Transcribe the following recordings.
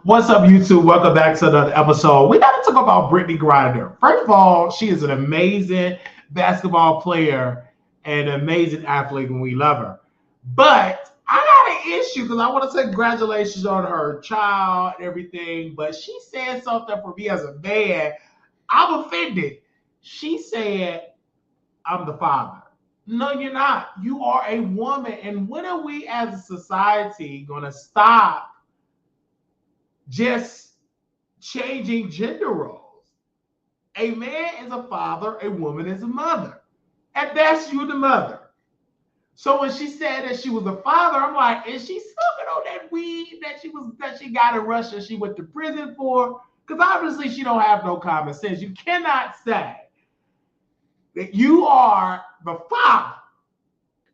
What's up, YouTube? Welcome back to another episode. We got to talk about Brittany Griner. First of all, she is an amazing basketball player and an amazing athlete, and we love her. But I got an issue because I want to say congratulations on her child and everything. But she said something for me as a man. I'm offended. She said, I'm the father. No, you're not. You are a woman. And when are we as a society going to stop just changing gender roles? A man is a father, a woman is a mother. And that's you, the mother. So when she said that she was a father, I'm like, is she smoking on that weed that she got in Russia? She went to prison for? Because obviously she don't have no common sense. You cannot say that you are the father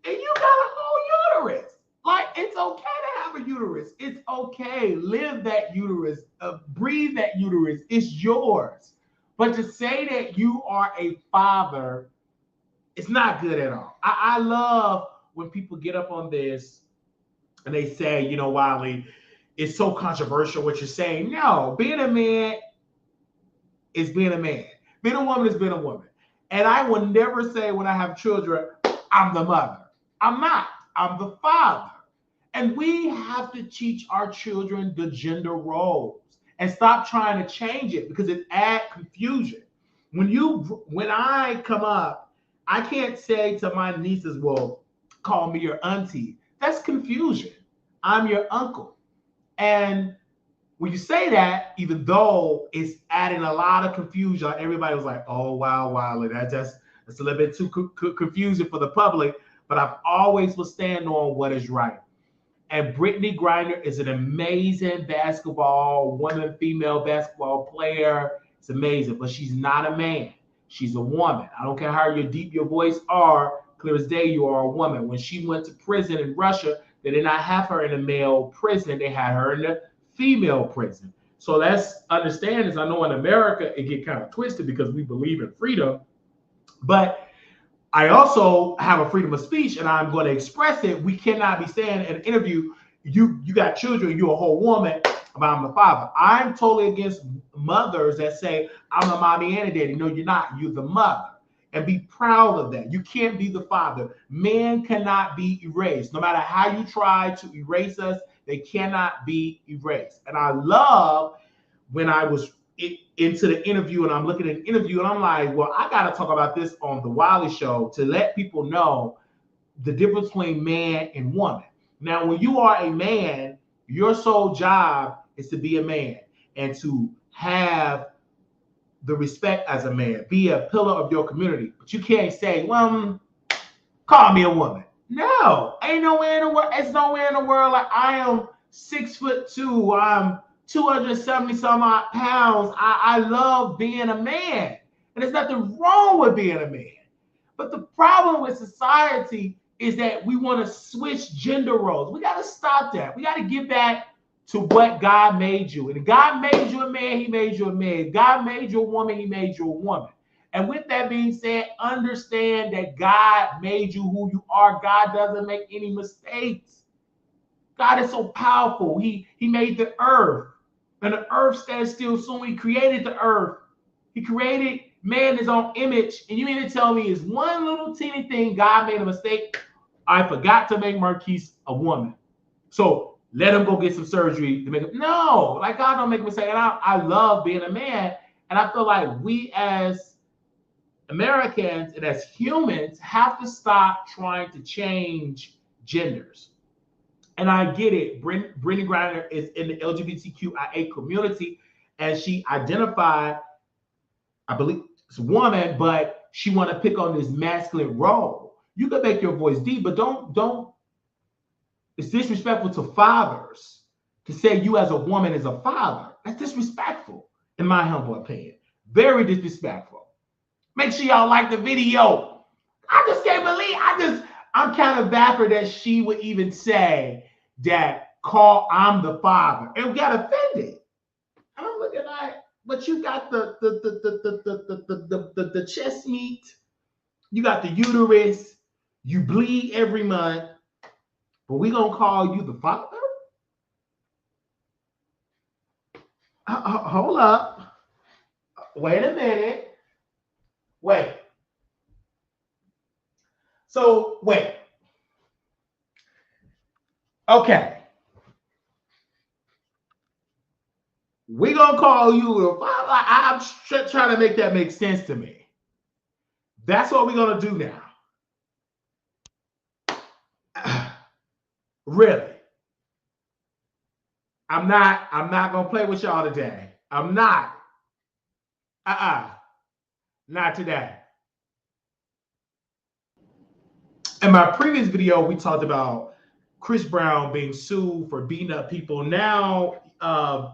and you got a whole uterus. Like, it's okay to have a uterus. It's okay. Live that uterus. Breathe that uterus. It's yours. But to say that you are a father, it's not good at all. I love when people get up on this and they say, Wiley, it's so controversial what you're saying. No, being a man is being a man. Being a woman is being a woman. And I will never say when I have children, I'm the mother. I'm not. I'm the father. And we have to teach our children the gender roles and stop trying to change it because it adds confusion. When I come up, I can't say to my nieces, well, call me your auntie. That's confusion. I'm your uncle. And when you say that, even though it's adding a lot of confusion, everybody was like, oh, wow, that's a little bit too confusing for the public. But I've always will stand on what is right. And Brittany Griner is an amazing female basketball player. It's amazing, but she's not a man. She's a woman. I don't care how deep your voice are, clear as day, you are a woman. When she went to prison in Russia, they did not have her in a male prison. They had her in a female prison. So let's understand this. I know in America, it get kind of twisted because we believe in freedom, but I also have a freedom of speech and I'm going to express it. We cannot be saying in an interview, you got children, you're a whole woman, but I'm the father. I'm totally against mothers that say, I'm a mommy and a daddy. No, you're not. You're the mother. And be proud of that. You can't be the father. Men cannot be erased. No matter how you try to erase us, they cannot be erased. And I love when I was into the interview and I'm looking at the interview and I'm like, well, I got to talk about this on the Wiley Show to let people know the difference between man and woman. Now, when you are a man, your sole job is to be a man and to have the respect as a man, be a pillar of your community. But you can't say, well, call me a woman. No, ain't nowhere in the world. It's nowhere in the world like I am 6'2". I'm 270 some odd pounds. I love being a man. And there's nothing wrong with being a man. But the problem with society is that we want to switch gender roles. We got to stop that. We got to get back to what God made you. And if God made you a man, he made you a man. If God made you a woman, he made you a woman. And with that being said, understand that God made you who you are. God doesn't make any mistakes. God is so powerful. He made the earth. And the earth stands still. So when he created the earth, he created man in his own image. And you mean to tell me is one little teeny thing God made a mistake? I forgot to make Marquise a woman. So let him go get some surgery to make it. No, like God don't make a mistake. And I love being a man. And I feel like we as Americans and as humans have to stop trying to change genders. And I get it. Brittany Griner is in the LGBTQIA community, and she identified, I believe, it's a woman, but she want to pick on this masculine role. You can make your voice deep, but don't. It's disrespectful to fathers to say you as a woman is a father. That's disrespectful, in my humble opinion. Very disrespectful. Make sure y'all like the video. I just can't believe. I'm kind of baffled that she would even say that. I'm the father, and we got offended. And I'm looking like, but you got the chest meat, you got the uterus, you bleed every month, but we gonna call you the father? Hold up. Wait a minute. Wait. So wait. Okay. We gonna call you. I'm trying to make that make sense to me. That's what we're gonna do now. Really. I'm not gonna play with y'all today. I'm not. Uh-uh. Not today. In my previous video, we talked about Chris Brown being sued for beating up people. Now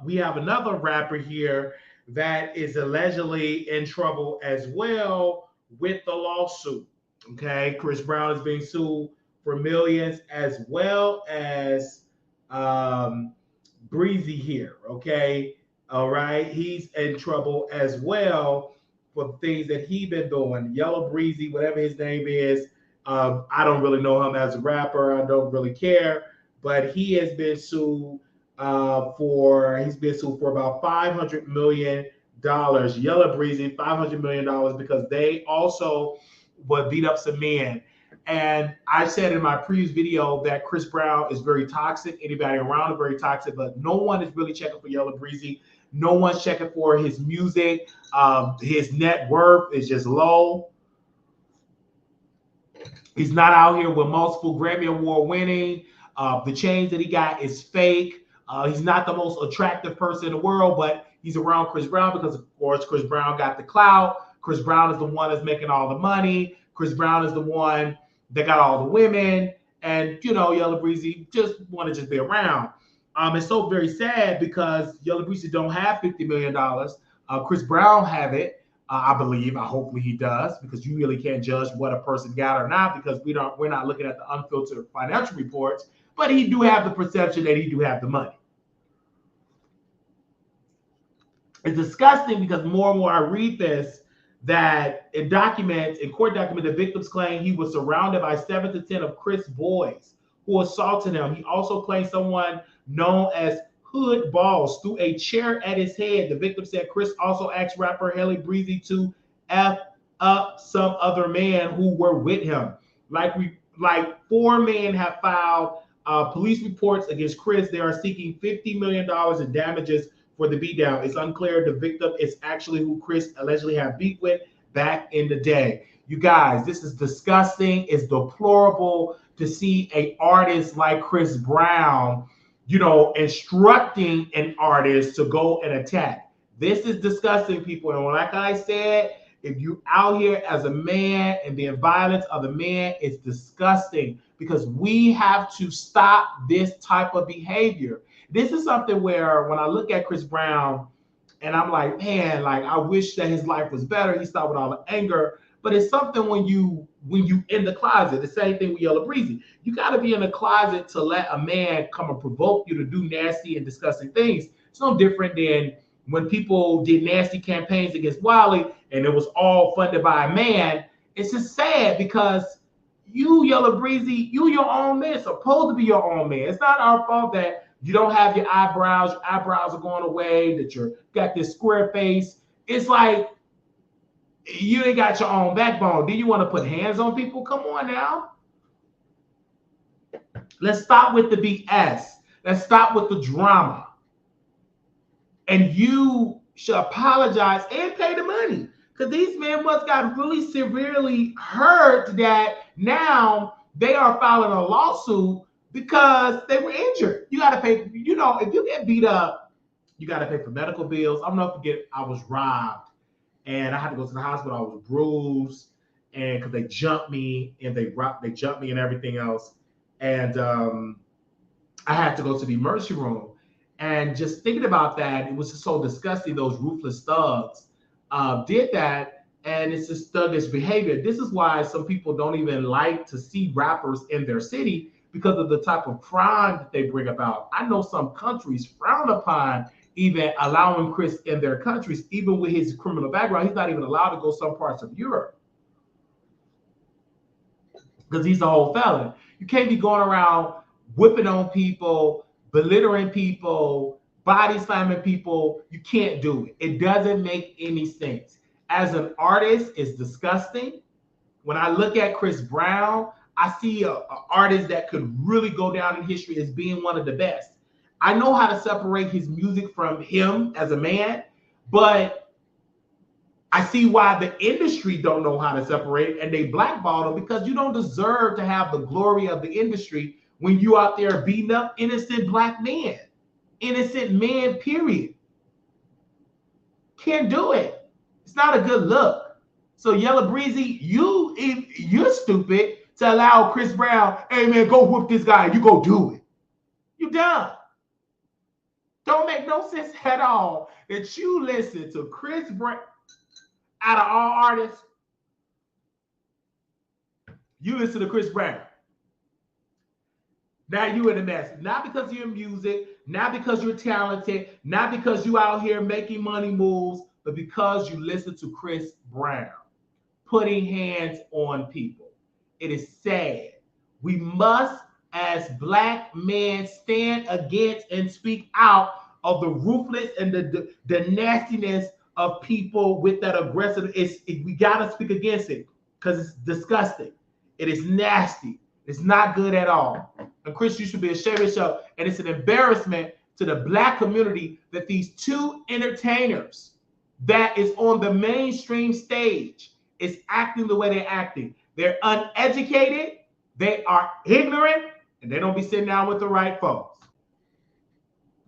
we have another rapper here that is allegedly in trouble as well with the lawsuit. Okay, Chris Brown is being sued for millions as well as um, Breezy here. Okay, all right, he's in trouble as well for things that he been doing. Yellow Breezy, whatever his name is. I don't really know him as a rapper. I don't really care, but he has been sued he's been sued for about $500 million. Yellow Breezy, $500 million because they also would beat up some men. And I said in my previous video that Chris Brown is very toxic. Anybody around is very toxic, but no one is really checking for Yellow Breezy. No one's checking for his music. His net worth is just low. He's not out here with multiple Grammy Award winning. The change that he got is fake. He's not the most attractive person in the world, but he's around Chris Brown because, of course, Chris Brown got the clout. Chris Brown is the one that's making all the money. Chris Brown is the one that got all the women. And, Yellow Breezy just want to just be around. It's so very sad because Yellow Breezy don't have $50 million. Chris Brown have it. I believe. Hopefully he does, because you really can't judge what a person got or not because we're not looking at the unfiltered financial reports. But he do have the perception that he do have the money. It's disgusting because more and more I read this that in court documents, the victims claim he was surrounded by 7 to 10 of Chris boys who assaulted him. He also claimed someone known as Hood Balls threw a chair at his head. The victim said Chris also asked rapper Haley Breezy to F up some other man who were with him. Like 4 men have filed police reports against Chris. They are seeking $50 million in damages for the beatdown. It's unclear the victim is actually who Chris allegedly had beat with back in the day. You guys, this is disgusting. It's deplorable to see an artist like Chris Brown, instructing an artist to go and attack. This is disgusting, people. And like I said, if you out here as a man and the violence of the man, it's disgusting because we have to stop this type of behavior. This is something where when I look at Chris Brown and I'm like, man, like I wish that his life was better. He stopped with all the anger. But it's something when you in the closet, the same thing with Yellow Breezy. You got to be in the closet to let a man come and provoke you to do nasty and disgusting things. It's no different than when people did nasty campaigns against Wiley and it was all funded by a man. It's just sad because you, Yellow Breezy, you your own man. It's supposed to be your own man. It's not our fault that you don't have your eyebrows. Your eyebrows are going away, that you got this square face. It's like you ain't got your own backbone. Do you want to put hands on people? Come on now. Let's stop with the BS. Let's stop with the drama. And you should apologize and pay the money. Because these men must got really severely hurt that now they are filing a lawsuit because they were injured. You got to pay, if you get beat up, you got to pay for medical bills. I'm not forget I was robbed and I had to go to the hospital. I was bruised, and because they jumped me and they jumped me and everything else, and I had to go to the emergency room. And just thinking about that, it was just so disgusting. Those ruthless thugs did that, and it's just thuggish behavior. This is why some people don't even like to see rappers in their city because of the type of crime that they bring about. I know some countries frown upon even allowing Chris in their countries, even with his criminal background. He's not even allowed to go some parts of Europe because he's a whole felon. You can't be going around whipping on people, belittling people, body slamming people. You can't do it. It doesn't make any sense. As an artist, it's disgusting. When I look at Chris Brown, I see an artist that could really go down in history as being one of the best. I know how to separate his music from him as a man, but I see why the industry don't know how to separate and they blackball him because you don't deserve to have the glory of the industry when you out there beating up innocent black men, innocent men, period. Can't do it. It's not a good look. So Yellow Breezy, you're stupid to allow Chris Brown, hey man, go whoop this guy. You go do it. You dumb. Don't make no sense at all that you listen to Chris Brown. Out of all artists, you listen to Chris Brown. Now you in a mess. Not because of your music, not because you're talented, not because you out here making money moves, but because you listen to Chris Brown putting hands on people. It is sad. We must, as black men, stand against and speak out of the ruthless and the nastiness of people with that aggressive. We gotta speak against it because it's disgusting. It is nasty. It's not good at all. And Chris, you should be ashamed of yourself. And it's an embarrassment to the black community that these two entertainers that is on the mainstream stage is acting the way they're acting. They're uneducated, they are ignorant, and they don't be sitting down with the right folks.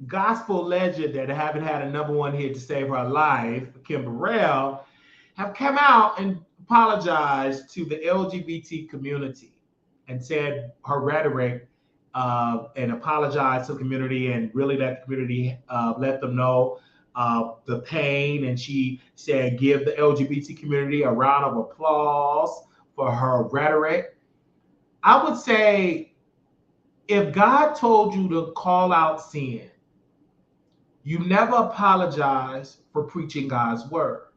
Gospel legend that haven't had a number one hit to save her life, Kim Burrell, have come out and apologized to the LGBT community and said her rhetoric and apologized to the community and really let the community let them know the pain. And she said, give the LGBT community a round of applause for her rhetoric. I would say if God told you to call out sin, you never apologize for preaching God's word.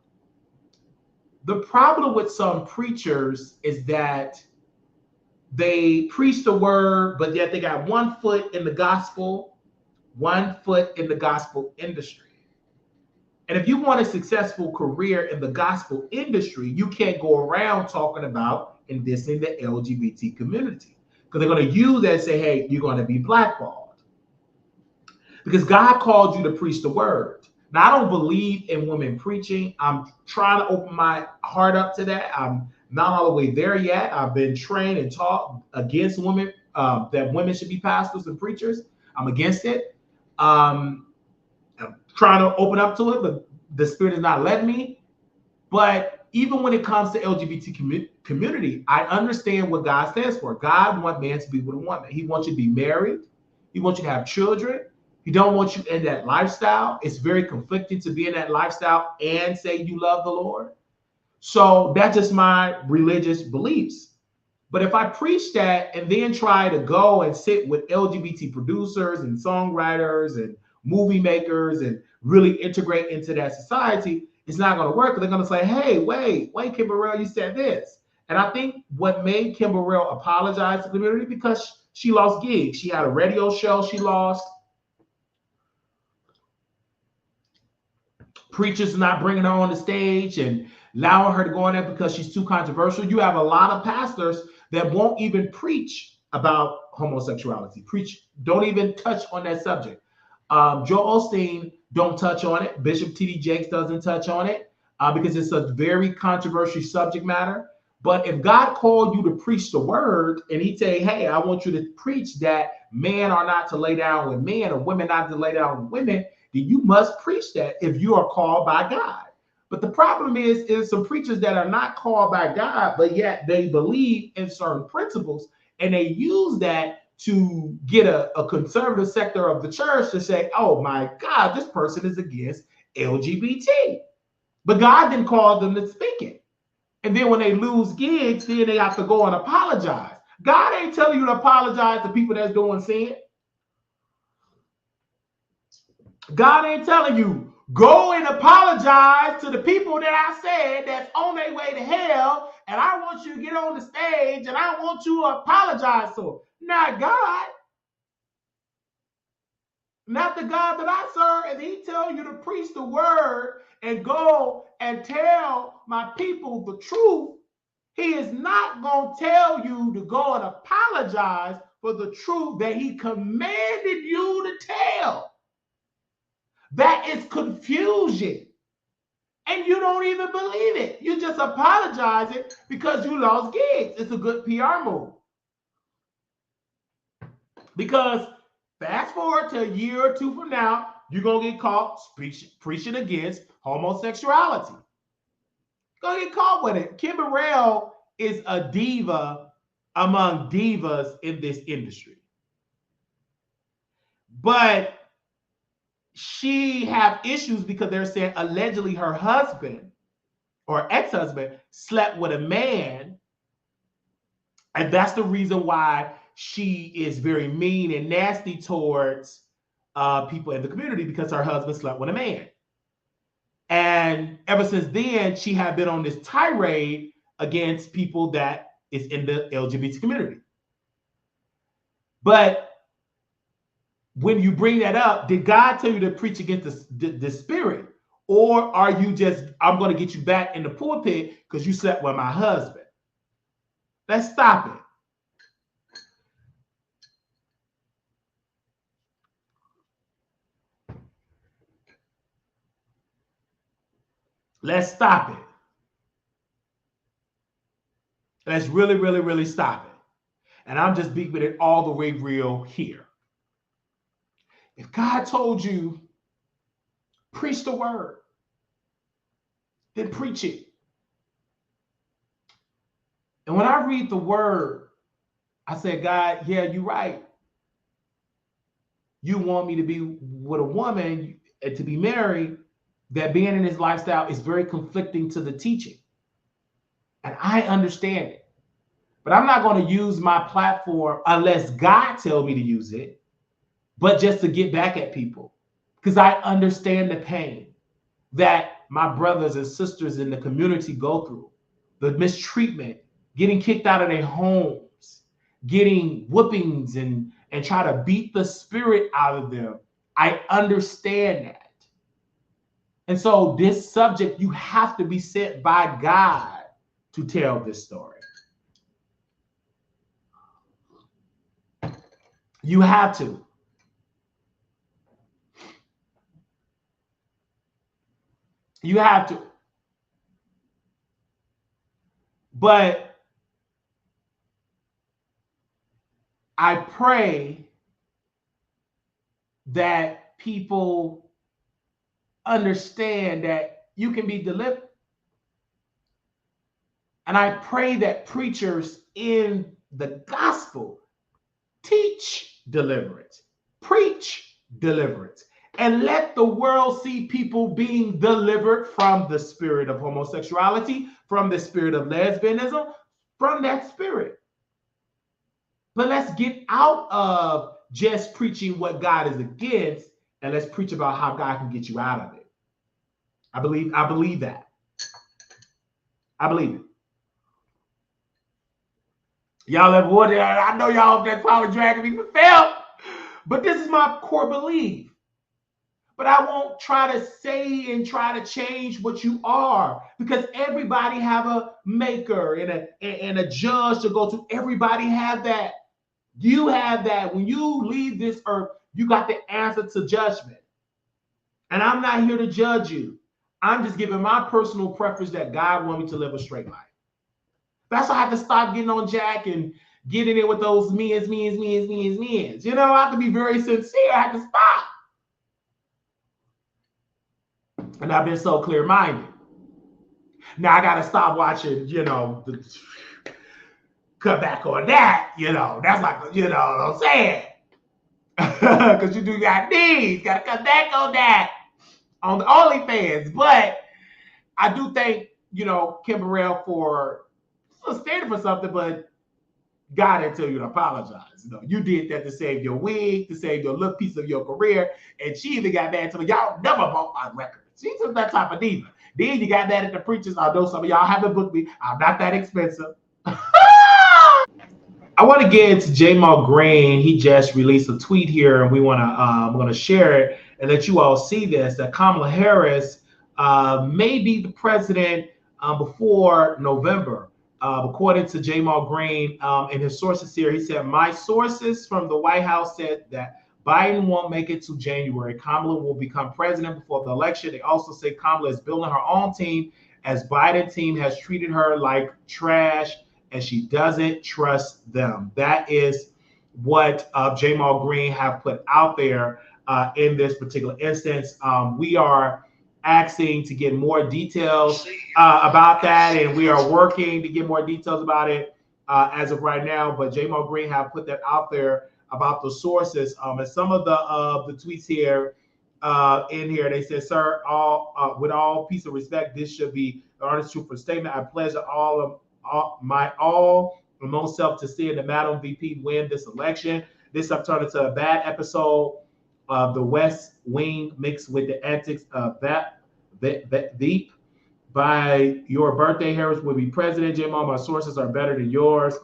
The problem with some preachers is that they preach the word, but yet they got 1 foot in the gospel, 1 foot in the gospel industry. And if you want a successful career in the gospel industry, you can't go around talking about and dissing the LGBT community because they're going to use that and say, hey, you're going to be blackballed. Because God called you to preach the word. Now, I don't believe in women preaching. I'm trying to open my heart up to that. I'm not all the way there yet. I've been trained and taught against women, that women should be pastors and preachers. I'm against it. I'm trying to open up to it, but the Spirit is not letting me. But even when it comes to LGBT community, I understand what God stands for. God wants man to be with a woman. He wants you to be married. He wants you to have children. He don't want you in that lifestyle. It's very conflicting to be in that lifestyle and say you love the Lord. So that's just my religious beliefs. But if I preach that and then try to go and sit with LGBT producers and songwriters and movie makers and really integrate into that society, it's not going to work. They're going to say, hey, wait, Kim Burrell, you said this. And I think what made Kim Burrell apologize to the community because she lost gigs. She had a radio show she lost. Preachers not bringing her on the stage and allowing her to go in there because she's too controversial. You have a lot of pastors that won't even preach about homosexuality. Don't even touch on that subject. Joel Osteen don't touch on it. Bishop T.D. Jakes doesn't touch on it because it's a very controversial subject matter. But if God called you to preach the word and he say, hey, I want you to preach that men are not to lay down with men or women not to lay down with women, then you must preach that if you are called by God. But the problem is some preachers that are not called by God, but yet they believe in certain principles and they use that to get a conservative sector of the church to say, oh my God, this person is against LGBT. But God didn't call them to speak it. And then when they lose gigs, then they have to go and apologize. God ain't telling you to apologize to people that's doing sin. God ain't telling you, go and apologize to the people that I said that's on their way to hell, and I want you to get on the stage and I want you to apologize to them. Not God. Not the God that I serve. And he tell you to preach the word and go and tell my people the truth. He is not going to tell you to go and apologize for the truth that he commanded you to tell. That is confusion. And you don't even believe it. You just apologize it because you lost gigs. It's a good PR move. Because fast forward to a year or two from now, you're going to get caught preaching against homosexuality. You're going to get caught with it. Kim Burrell is a diva among divas in this industry. But she have issues because they're saying allegedly her husband or ex-husband slept with a man. And that's the reason why she is very mean and nasty towards people in the community, because her husband slept with a man. And ever since then, she had been on this tirade against people that is in the LGBT community. But when you bring that up, did God tell you to preach against the spirit? Or are you just, I'm going to get you back in the pulpit because you slept with my husband? Let's stop it. Let's stop it. Let's really, really, really stop it. And I'm just keeping it all the way real here. If God told you, preach the word, then preach it. And when I read the word, I said, God, yeah, you're right. You want me to be with a woman and to be married, that being in this lifestyle is very conflicting to the teaching. And I understand it. But I'm not going to use my platform unless God tells me to use it, but just to get back at people. Because I understand the pain that my brothers and sisters in the community go through. The mistreatment, getting kicked out of their homes, getting whoopings and try to beat the spirit out of them. I understand that. And so this subject, you have to be sent by God to tell this story. You have to. You have to. But I pray that people understand that you can be delivered. And I pray that preachers in the gospel teach deliverance, preach deliverance, and let the world see people being delivered from the spirit of homosexuality, from the spirit of lesbianism, from that spirit. But let's get out of just preaching what God is against, and let's preach about how God can get you out of it. I believe that. I believe it. Y'all ever wondered? I know y'all that's probably dragging me for fail, but this is my core belief. But I won't try to say and try to change what you are, because everybody have a maker and a judge to go to. Everybody have that. You have that. When you leave this earth, you got the answer to judgment. And I'm not here to judge you. I'm just giving my personal preference that God wants me to live a straight life. That's why I have to stop getting on Jack and getting in with those me's. You know, I have to be very sincere. I have to stop. And I've been so clear-minded. Now I got to stop watching, you know, cut back on that, you know. That's like, you know what I'm saying? Because you do got needs. Got to cut back on that on the OnlyFans. But I do thank, you know, Kim Burrell for standing for something, but God didn't tell you to apologize. You know, you did that to save your wig, to save your little piece of your career. And she even got mad to me. Y'all never bought my record. She's that type of diva. Then you got mad at the preachers. I know some of y'all haven't booked me. I'm not that expensive. I want to get into Jamal Green. He just released a tweet here, and we're going to share it and let you all see this. That Kamala Harris may be the president before November. According to Jamal Green, in his sources here, he said, "My sources from the White House said that Biden won't make it to January. Kamala will become president before the election. They also say Kamala is building her own team, as Biden team has treated her like trash, and she doesn't trust them." That is what Jamal Green have put out there in this particular instance. We are asking to get more details about that, and we are working to get more details about it as of right now. But Jamal Green have put that out there about the sources, and some of the tweets here in here. They said, "Sir, with all peace and respect, this should be the honest, truthful statement. I pledge to all most self to see the Madam VP win this election. This have turned into a bad episode of the West Wing mixed with the antics of that Veep. By your birthday, Harris will be president. Jim, all my sources are better than yours."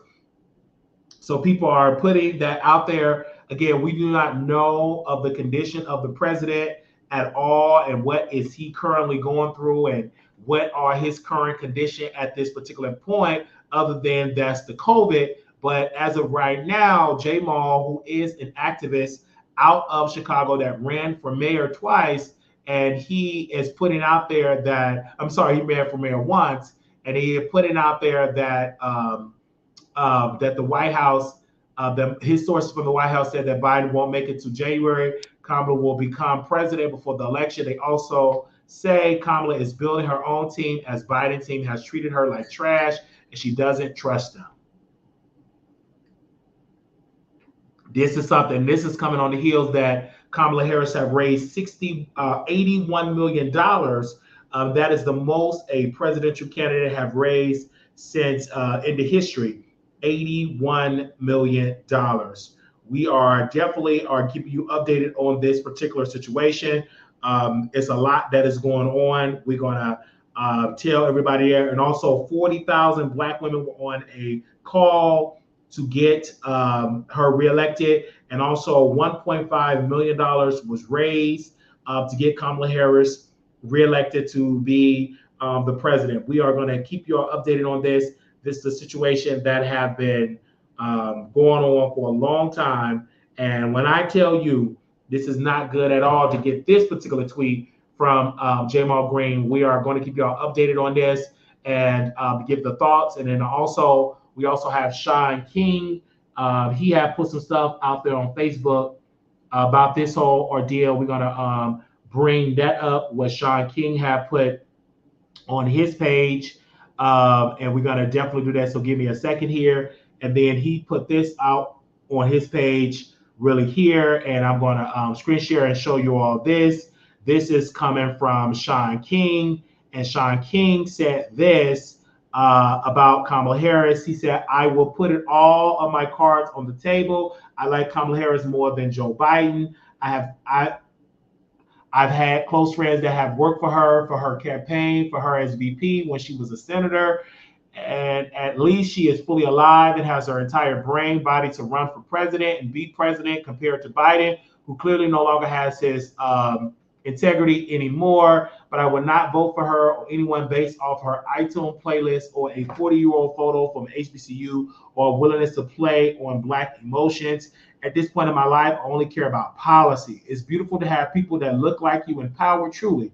So people are putting that out there. Again, we do not know of the condition of the president at all, and what is he currently going through, and what are his current condition at this particular point, other than that's the COVID. But as of right now, Jamal, who is an activist out of Chicago that ran for mayor twice, and he is putting out there that, I'm sorry, he ran for mayor once, and he is putting out there that that the White House, his sources from the White House said that Biden won't make it to January. Kamala will become president before the election. They also say Kamala is building her own team, as Biden team has treated her like trash, and she doesn't trust them. This is something. This is coming on the heels that Kamala Harris have raised $81 million. That is the most a presidential candidate have raised since in the history. $81 million. We are definitely keeping you updated on this particular situation. It's a lot that is going on. We're going to tell everybody there. And also 40,000 Black women were on a call to get her reelected. And also $1.5 million was raised to get Kamala Harris reelected to be the president. We are going to keep you all updated on this. This is a situation that have been going on for a long time. And when I tell you this is not good at all to get this particular tweet from Jamal Green, we are going to keep y'all updated on this and give the thoughts. And then also, we also have Sean King. He had put some stuff out there on Facebook about this whole ordeal. We're going to bring that up, what Sean King had put on his page. And we're going to definitely do that. So give me a second here. And then he put this out on his page really here. And I'm going to screen share and show you all this. This is coming from Sean King. And Sean King said this about Kamala Harris. He said, "I will put it all of my cards on the table. I like Kamala Harris more than Joe Biden. I've had close friends that have worked for her campaign, for her as VP when she was a senator. And at least she is fully alive and has her entire brain body to run for president and be president, compared to Biden, who clearly no longer has his integrity anymore. But I would not vote for her or anyone based off her iTunes playlist or a 40-year-old photo from HBCU or willingness to play on Black emotions. At this point in my life, I only care about policy. It's beautiful to have people that look like you in power, truly.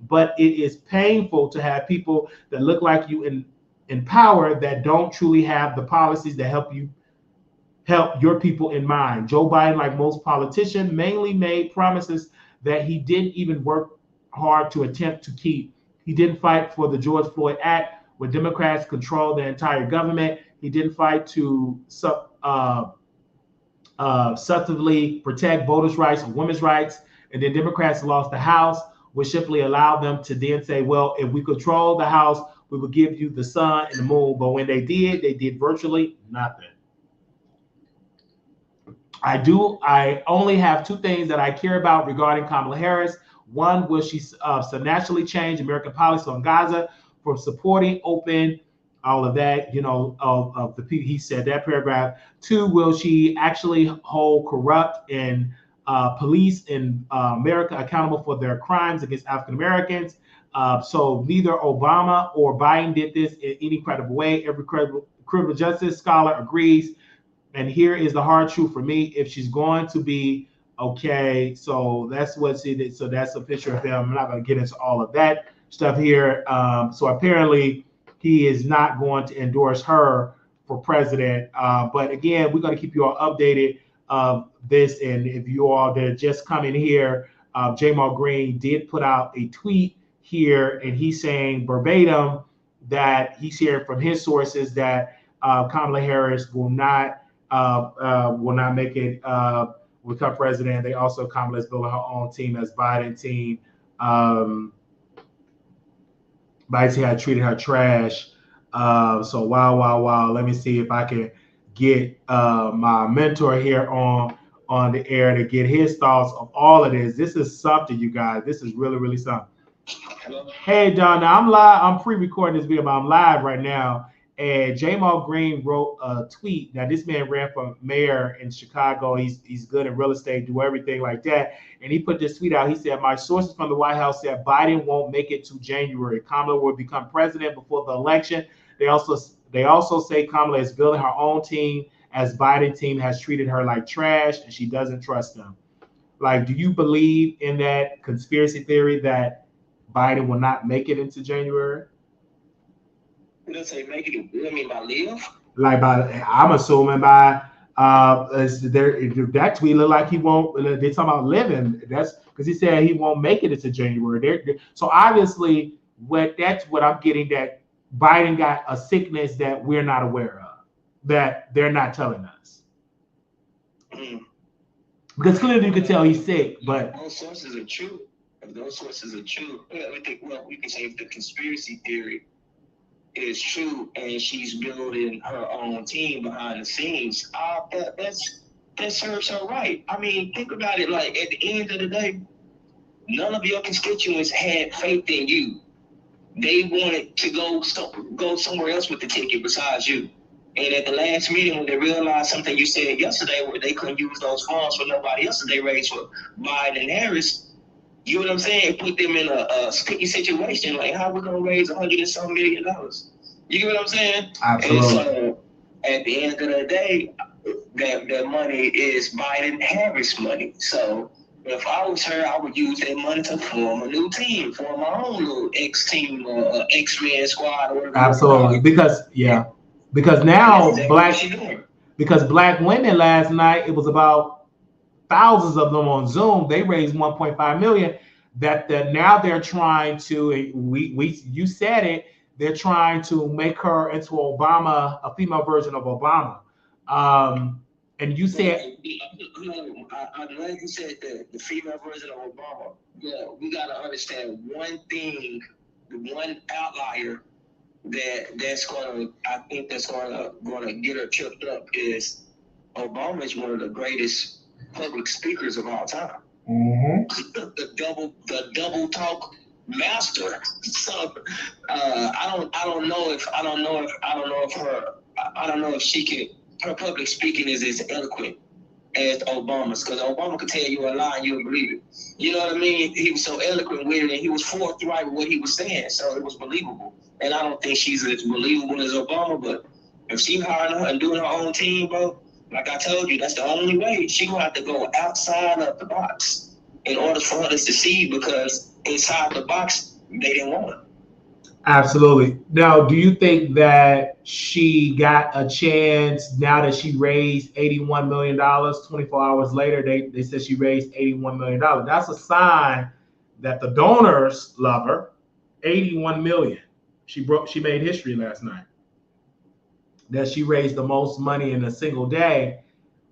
But it is painful to have people that look like you in power that don't truly have the policies that help your people in mind. Joe Biden, like most politicians, mainly made promises that he didn't even work hard to attempt to keep. He didn't fight for the George Floyd Act, where Democrats control the entire government. He didn't fight to substantively protect voters' rights or women's rights. And then Democrats lost the House, which simply allowed them to then say, well, if we control the House, we will give you the sun and the moon. But when they did virtually nothing. I only have two things that I care about regarding Kamala Harris. One, will she substantially change American policy on Gaza from supporting open all of that, of the people. He said that paragraph. Two, will she actually hold corrupt and police in America accountable for their crimes against African Americans? So neither Obama or Biden did this in any credible way. Every credible justice scholar agrees. And here is the hard truth for me: if she's going to be okay, so that's what she did. So that's a picture of him. I'm not going to get into all of that stuff here. So apparently, he is not going to endorse her for president. But again, we're going to keep you all updated of this. And if you all that are just coming here, Jamal Green did put out a tweet here, and he's saying verbatim that he's hearing from his sources that Kamala Harris will not make it become president. They also, Kamala's building her own team as Biden team. Biden had treated her trash. So wow. Let me see if I can get my mentor here on the air to get his thoughts of all of this. This is something, you guys. This is really something. Hey, Don, now I'm live. I'm pre-recording this video, but I'm live right now. And Jamal Green wrote a tweet. Now, this man ran for mayor in Chicago. He's good in real estate, do everything like that. And he put this tweet out. He said, "My sources from the White House said Biden won't make it to January. Kamala will become president before the election. They also say Kamala is building her own team as Biden team has treated her like trash and she doesn't trust them." Like, do you believe in that conspiracy theory that Biden will not make it into January? Let's say make it. I mean, by live. Like I'm assuming by that tweet looked like he won't. They're talking about living. That's because he said he won't make it into January. So obviously, that's what I'm getting. That Biden got a sickness that we're not aware of, that they're not telling us. Because clearly you can tell he's sick, but those sources are true. If those sources are true, we can say if the conspiracy theory is true and she's building her own team behind the scenes, that serves her right. I mean, think about it. Like, at the end of the day, none of your constituents had faith in you. They wanted to go somewhere else with the ticket besides you. And at the last meeting, when they realized something you said yesterday, where they couldn't use those funds for nobody else that they raised for Biden and Harris, you know what I'm saying? Put them in a sticky situation. Like, how we gonna raise $100 and some million? You get what I'm saying? Absolutely. And so, at the end of the day, that money is Biden Harris money. So, if I was her, I would use that money to form a new team, form my own little X team or X-Men squad or whatever. Absolutely, because now black women last night, it was about thousands of them on Zoom. They raised 1.5 million. Now they're trying to you said it. They're trying to make her into Obama, a female version of Obama. And you said, I'm glad you said the female version of Obama. Yeah, we got to understand one thing, the one outlier that's gonna get her tripped up is Obama is one of the greatest public speakers of all time. Mm-hmm. the double talk master. So I don't know if she can. Her public speaking is as eloquent as Obama's, because Obama could tell you a lie and you'll believe it. You know what I mean? He was so eloquent with it, and he was forthright with what he was saying, so it was believable. And I don't think she's as believable as Obama, but if she hiring her and doing her own team, bro, like I told you, that's the only way. She gonna have to go outside of the box in order for her to succeed, because inside the box, they didn't want her. Absolutely. Now, do you think that she got a chance now that she raised $81 million? 24 hours later, they said she raised $81 million. That's a sign that the donors love her. 81 million. She made history last night. That she raised the most money in a single day,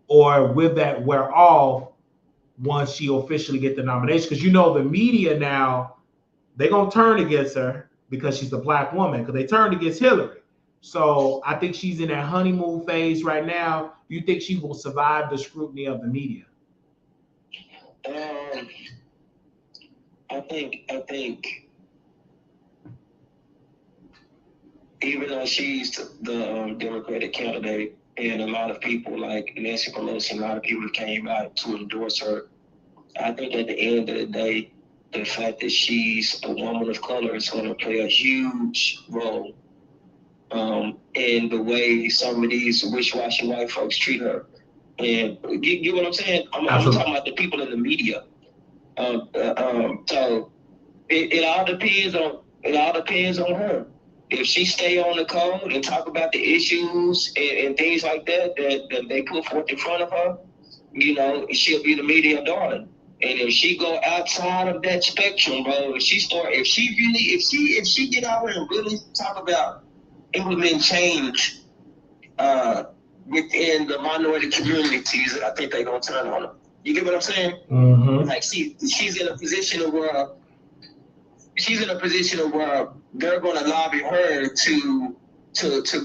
or will that wear off once she officially get the nomination? Because the media now, they're gonna turn against her because she's a black woman, because they turned against Hillary. So I think she's in that honeymoon phase right now. Do you think she will survive the scrutiny of the media? I think even though she's the Democratic candidate, and a lot of people like Nancy Pelosi, a lot of people came out to endorse her. I think at the end of the day, the fact that she's a woman of color is going to play a huge role in the way some of these wishy-washy white folks treat her. And you get what I'm saying? I'm talking about the people in the media. So it all depends on her. If she stay on the code and talk about the issues and things like that they put forth in front of her, you know, she'll be the media darling. And if she go outside of that spectrum, bro, if she get out here and really talk about implementing change within the minority communities, I think they're gonna turn on her. You get what I'm saying? Mm-hmm. Like she's in a position of where they're going to lobby her to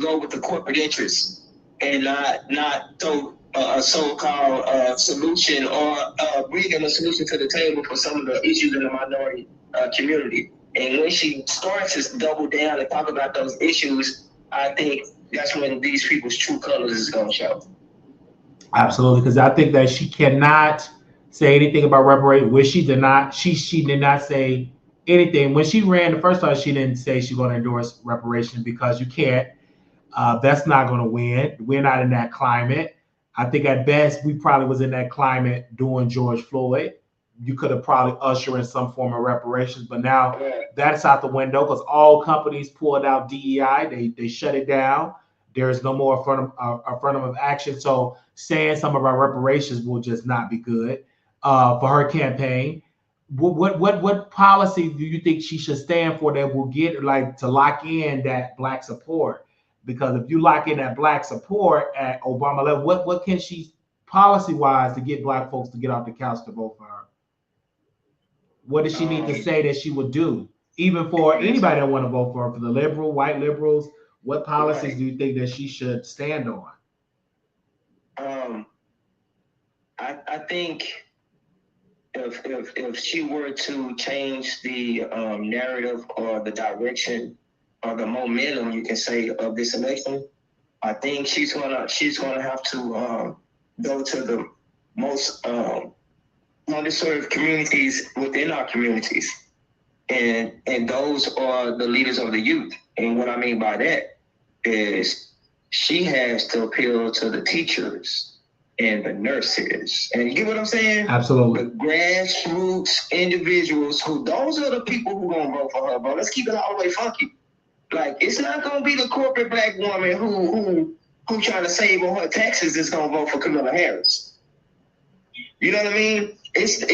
go with the corporate interests and not throw a so-called solution or bringing a solution to the table for some of the issues in the minority community. And when she starts to double down and talk about those issues, I think that's when these people's true colors is going to show. Absolutely, because I think that she cannot say anything about reparations. Which she did not say anything when she ran the first time. She didn't say she's going to endorse reparations because you can't. That's not going to win. We're not in that climate. I think at best we probably was in that climate during George Floyd. You could have probably ushered in some form of reparations, but now that's out the window because all companies pulled out DEI. They shut it down. There's no more affirmative action. So saying some of our reparations will just not be good for her campaign. What policy do you think she should stand for that will get like to lock in that black support? Because if you lock in that black support at Obama level, what can she policy wise to get black folks to get off the couch to vote for her? What does she need to say that she would do, even for anybody that want to vote for her, for the white liberals? What policies do you think that she should stand on? I think if she were to change the narrative or the direction or the momentum, you can say, of this election, I think she's gonna have to go to the most underserved communities within our communities, and those are the leaders of the youth. And what I mean by that is she has to appeal to the teachers and the nurses. And you get what I'm saying? Absolutely. The grassroots individuals those are the people who gonna vote for her, bro. Let's keep it all the way funky. Like, it's not gonna be the corporate black woman who trying to save on her taxes that's gonna vote for Kamala Harris. You know what I mean? It's the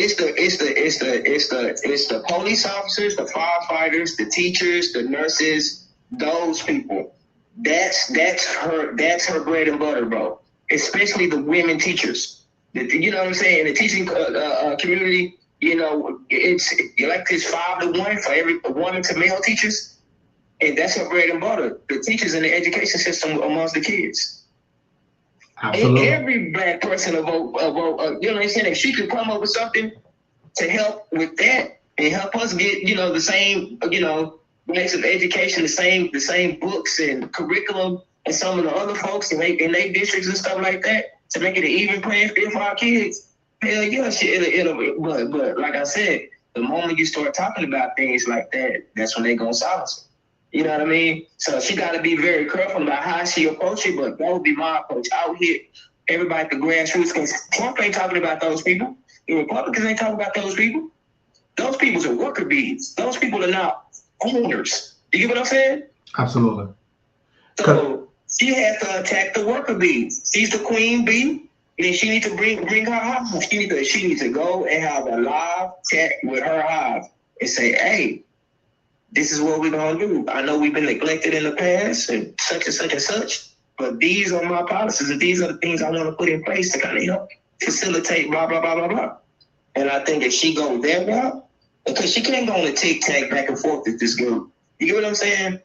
police officers, the firefighters, the teachers, the nurses, those people. That's her bread and butter, bro. Especially the women teachers. You know what I'm saying? The teaching community, you know, it's like this 5-to-1 for every woman to male teachers. And that's her bread and butter. The teachers in the education system amongst the kids. Absolutely. And every black person you know what I'm saying? If she could come up with something to help with that and help us get, you know, the same, you know, basic of education, the same books and curriculum and some of the other folks in their districts and stuff like that, to make it an even playing field for our kids. Hell yeah, but like I said, the moment you start talking about things like that, that's when they gonna silence it. You know what I mean? So she got to be very careful about how she approach it, but that would be my approach. Out here, everybody at the grassroots, because Trump ain't talking about those people. The Republicans ain't talking about those people. Those people are worker bees. Those people are not owners. You get what I'm saying? Absolutely. So she has to attack the worker bees. She's the queen bee. And she needs to bring her hive. She needs to go and have a live chat with her hive and say, hey, this is what we're going to do. I know we've been neglected in the past and such and such and such, but these are my policies and these are the things I want to put in place to kind of help facilitate blah, blah, blah, blah, blah. And I think if she goes that route, because she can't go on a tic-tac back and forth with this group. You get what I'm saying?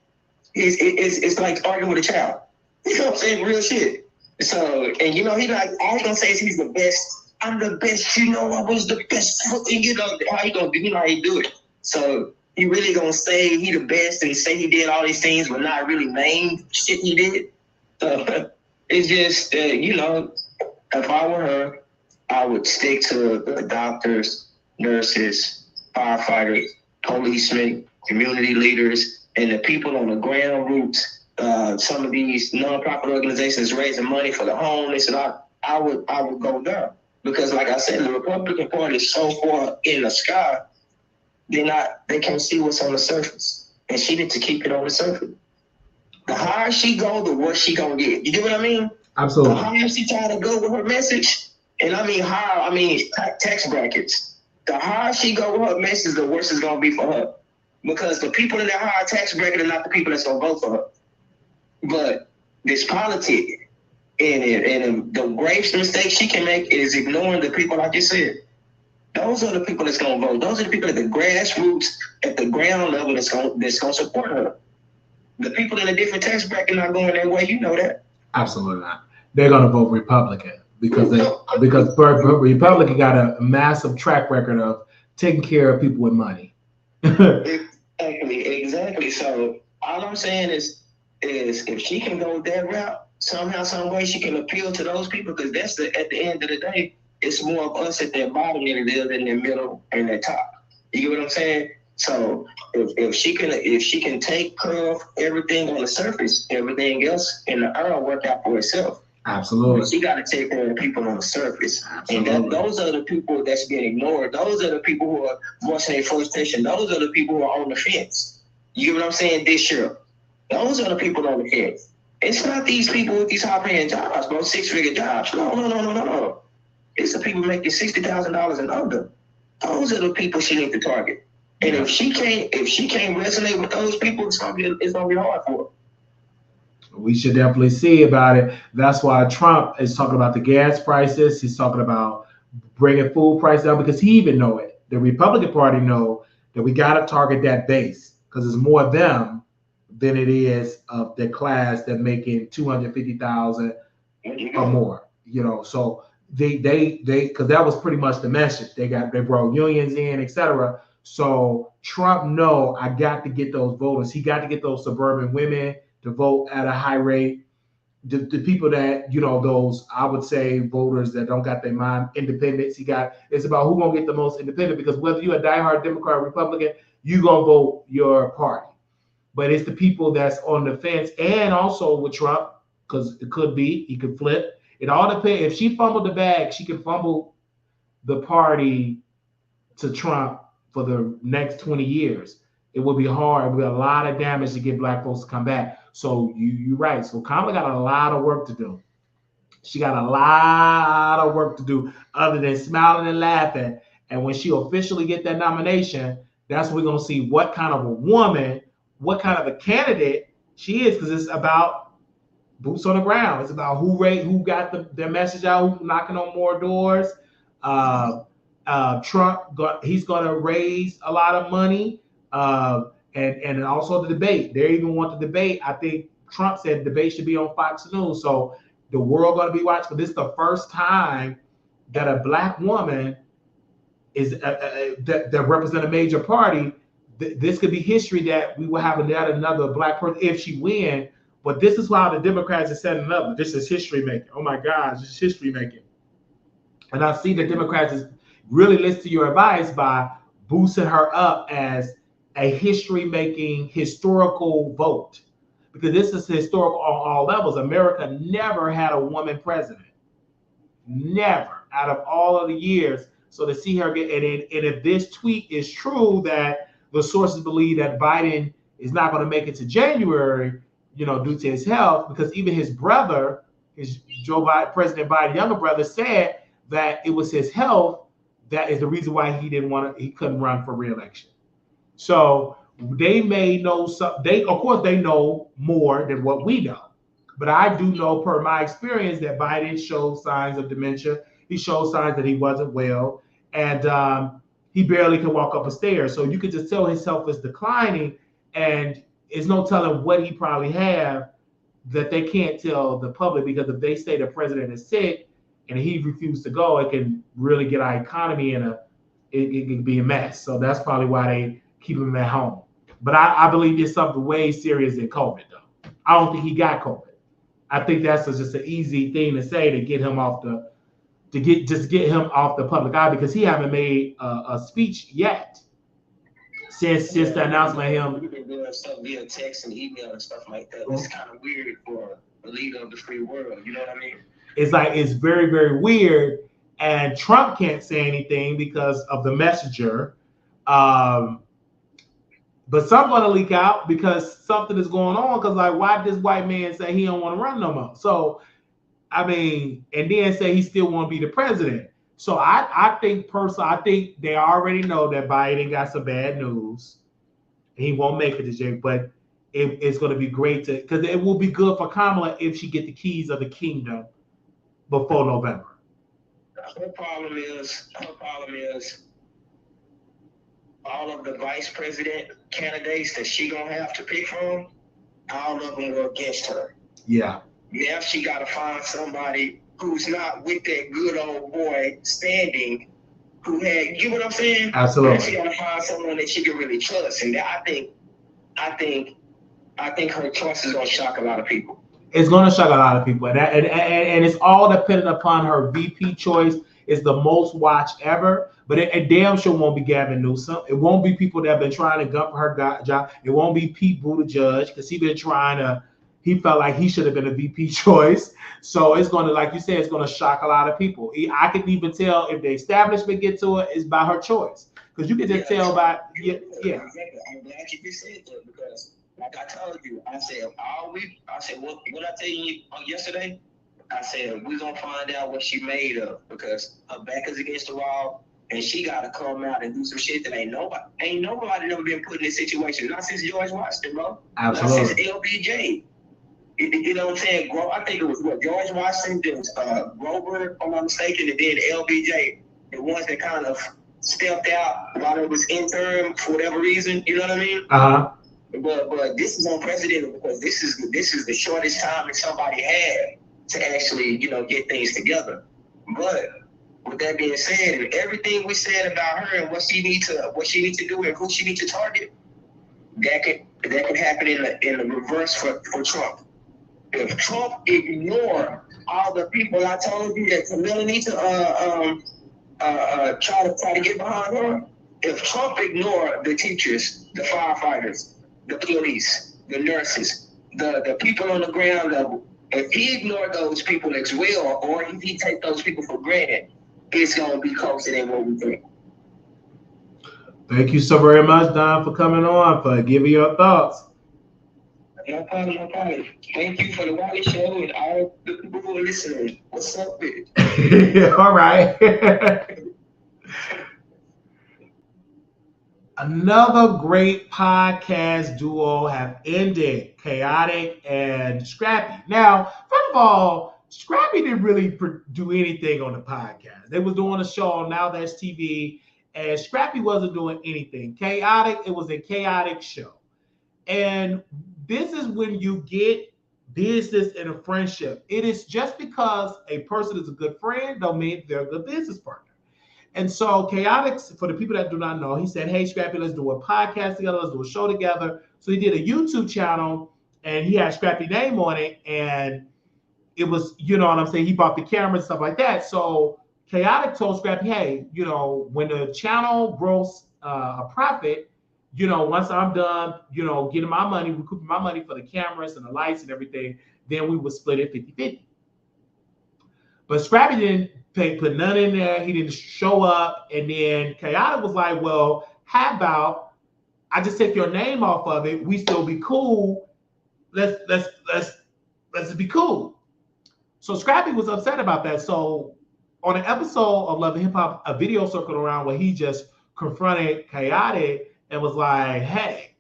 It's like arguing with a child. You know what I'm saying? Real shit. So, and you know, all he gonna say is he's the best. I'm the best, you know, I was the best. You know, how he gonna do, you know how he do it. So, You really gonna say he the best and say he did all these things, but not really name shit he did? So it's just, if I were her, I would stick to the doctors, nurses, firefighters, policemen, community leaders, and the people on the ground roots. Some of these nonprofit organizations raising money for the homeless, and I would go there because, like I said, the Republican Party is so far in the sky, they can't see what's on the surface, and she needs to keep it on the surface. The higher she go, the worse she gonna get. You get what I mean? Absolutely. The higher she try to go with her message, and I mean higher, I mean tax brackets. The higher she go with her message, the worse it's gonna be for her. Because the people in that higher tax bracket are not the people that's gonna vote for her. But this politic, and the gravest mistake she can make is ignoring the people like you said. Those are the people that's gonna vote. Those are the people at the grassroots, at the ground level that's gonna support her. The people in a different tax bracket not going that way. You know that. Absolutely not. They're going to vote Republican because Republican got a massive track record of taking care of people with money. Exactly. So all I'm saying is if she can go that route, somehow, some way, she can appeal to those people because that's at the end of the day, it's more of us at that bottom than it is in the middle and the top. You get what I'm saying? So if she can take care of everything on the surface, everything else in the air will work out for itself. Absolutely. But she got to take care of the people on the surface. Absolutely. And those are the people that's getting ignored. Those are the people who are voicing their frustration. Those are the people who are on the fence. You get what I'm saying? This year. Those are the people on the fence. It's not these people with these high-paying jobs, bro, 6-figure jobs. No. It's the people making $60,000 and under. Those are the people she needs to target. And if she can't resonate with those people, it's gonna be hard for her. We should definitely see about it. That's why Trump is talking about the gas prices. He's talking about bringing food prices down because he even know it. The Republican Party know that we got to target that base because it's more them than it is of the class that making 250,000 or more. So they because that was pretty much the message. They brought unions in, etc. So Trump know I got to get those voters. He got to get those suburban women to vote at a high rate. The people that, those, I would say, voters that don't got their mind, independents, it's about who gonna get the most independent, because whether you're a diehard Democrat or Republican, you gonna vote your party. But it's the people that's on the fence, and also with Trump, because it could be, he could flip. It all depends. If she fumbled the bag, she can fumble the party to Trump for the next 20 years. It would be hard. It would be a lot of damage to get black folks to come back. So you're right. So Kamala got a lot of work to do. She got a lot of work to do other than smiling and laughing. And when she officially get that nomination, that's when we're going to see what kind of a woman, what kind of a candidate she is, because it's about boots on the ground. It's about who got their message out, who's knocking on more doors. Trump he's going to raise a lot of money, and also the debate. They even want the debate. I think Trump said the debate should be on Fox News, so the world going to be watching. But this is the first time that a black woman is that represent a major party. This could be history that we will have another black person if she win. But this is why the Democrats are setting up. This is history making. Oh my gosh, this is history making. And I see the Democrats is really listen to your advice by boosting her up as a history-making, historical vote. Because this is historical on all levels. America never had a woman president. Never. Out of all of the years. So to see her get, and if this tweet is true, that the sources believe that Biden is not going to make it to January, due to his health, because even his brother, President Biden's younger brother, said that it was his health that is the reason why he couldn't run for re-election. So they may know something. Of course, they know more than what we know. But I do know, per my experience, that Biden showed signs of dementia. He showed signs that he wasn't well, and he barely can walk up a stairs. So you could just tell his health is declining, and there's no telling what he probably have that they can't tell the public, because if they say the president is sick and he refused to go, it can really get our economy it can be a mess. So that's probably why they keep him at home. But I believe it's something way serious than COVID, though. I don't think he got COVID. I think that's just an easy thing to say to get him off the get him off the public eye because he haven't made a speech yet since the announcement of him. We've been doing stuff via text and email and stuff like that. It's kind of weird for a leader of the free world. You know what I mean? It's very, very weird. And Trump can't say anything because of the messenger. But something gonna leak out because something is going on. Because like, why did this white man say he don't want to run no more? So, I mean, and then say he still want to be the president. So I think they already know that Biden got some bad news. He won't make it to jail, but it's going to be great because it will be good for Kamala if she get the keys of the kingdom before November. Her problem is all of the vice president candidates that she gonna have to pick from, all of them were against her. Yeah. Now she gotta find somebody who's not with that good old boy standing, who had, you know what I'm saying? Absolutely. Now she gotta find someone that she can really trust, and I think her choice is gonna shock a lot of people. It's going to shock a lot of people, and it's all dependent upon her VP choice. Is the most watched ever, but it damn sure won't be Gavin Newsom. It won't be people that have been trying to gump her job. It won't be Pete Buttigieg because he felt like he should have been a VP choice. So it's going to, like you said, it's going to shock a lot of people. I can even tell if the establishment get to it, it's by her choice because you can just tell by Exactly. I'm glad you just said that because, like I told you, I said all week. I said what I tell you yesterday. I said we're gonna find out what she made of because her back is against the wall and she gotta come out and do some shit that ain't nobody never been put in this situation. Not since George Washington, bro. Absolutely. Not since LBJ. You know what I'm saying? I think it was George Washington, Grover, if I'm not mistaken, and then LBJ, the ones that kind of stepped out while it was interim for whatever reason. You know what I mean? But this is unprecedented because this is the shortest time that somebody had to actually, get things together. But with that being said, and everything we said about her and what she needs to do and who she needs to target, that could happen in the reverse for Trump. If Trump ignore all the people I told you that Camilla needs to try to get behind her, if Trump ignore the teachers, the firefighters, the police, the nurses, the people on the ground level, if he ignore those people as well, or if he take those people for granted, it's going to be closer than what we think. Thank you so very much, Don, for coming on, for giving your thoughts. No problem. Thank you for the Wiley Show and all the people who are listening. What's up, bitch? All right. Another great podcast duo have ended, Khatic and Scrappy. Now, first of all, Scrappy didn't really do anything on the podcast. They was doing a show on Now That's TV, and Scrappy wasn't doing anything. Khatic, it was a chaotic show. And this is when you get business and a friendship. It is just because a person is a good friend don't mean they're a good business partner. And so Khatic, for the people that do not know, he said, hey, Scrappy, let's do a podcast together. Let's do a show together. So he did a YouTube channel, and he had Scrappy name on it. And it was, you know what I'm saying? He bought the camera and stuff like that. So Khatic told Scrappy, hey, when the channel grows a profit, once I'm done, getting my money, recouping my money for the cameras and the lights and everything, then we would split it 50-50. But Scrappy didn't put none in there. He didn't show up. And then Khatic was like, well, how about I just take your name off of it? We still be cool. Let's be cool. So Scrappy was upset about that. So on an episode of Love and Hip Hop, a video circled around where he just confronted Khatic and was like, hey,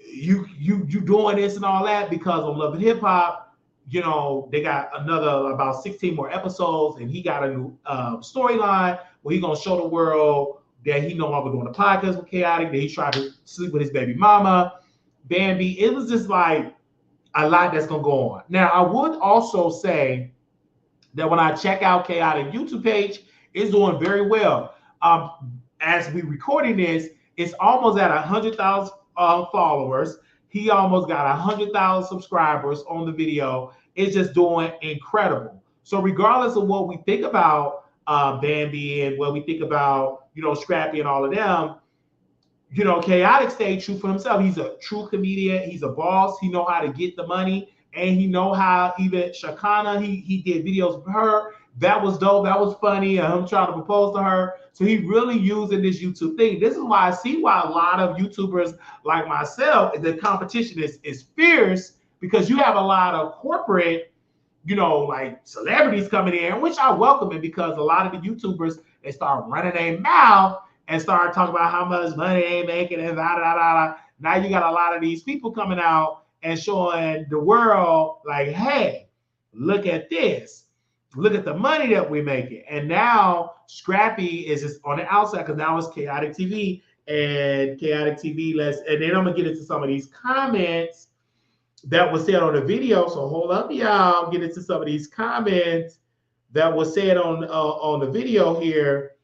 you doing this and all that because on Love and Hip Hop, they got another about 16 more episodes, and he got a new storyline where he's gonna show the world that he no longer doing a podcast with Khatic, that he tried to sleep with his baby mama, Bambi. It was just like a lot that's gonna go on. Now, I would also say that when I check out Khatic YouTube page, it's doing very well. As we recording this, It's almost at 100,000 followers. He almost got 100,000 subscribers on the video. It's just doing incredible. So regardless of what we think about Bambi and what we think about, Scrappy and all of them, Khatic stayed true for himself. He's a true comedian. He's a boss. He know how to get the money, and he know how. Even Shakana, he did videos with her. That was dope. That was funny. Him trying to propose to her. So he really using this YouTube thing. This is why I see why a lot of YouTubers like myself, the competition is fierce, because you have a lot of corporate, like celebrities coming in, which I welcome it, because a lot of the YouTubers, they start running their mouth and start talking about how much money they making and da da da da. Now you got a lot of these people coming out and showing the world, like, hey, look at this. Look at the money that we're making. And now Scrappy is just on the outside, because now it's Khatic TV. And Khatic TV, and then I'm gonna get into some of these comments that was said on the video. So hold up, y'all. Get into some of these comments that was said on the video here.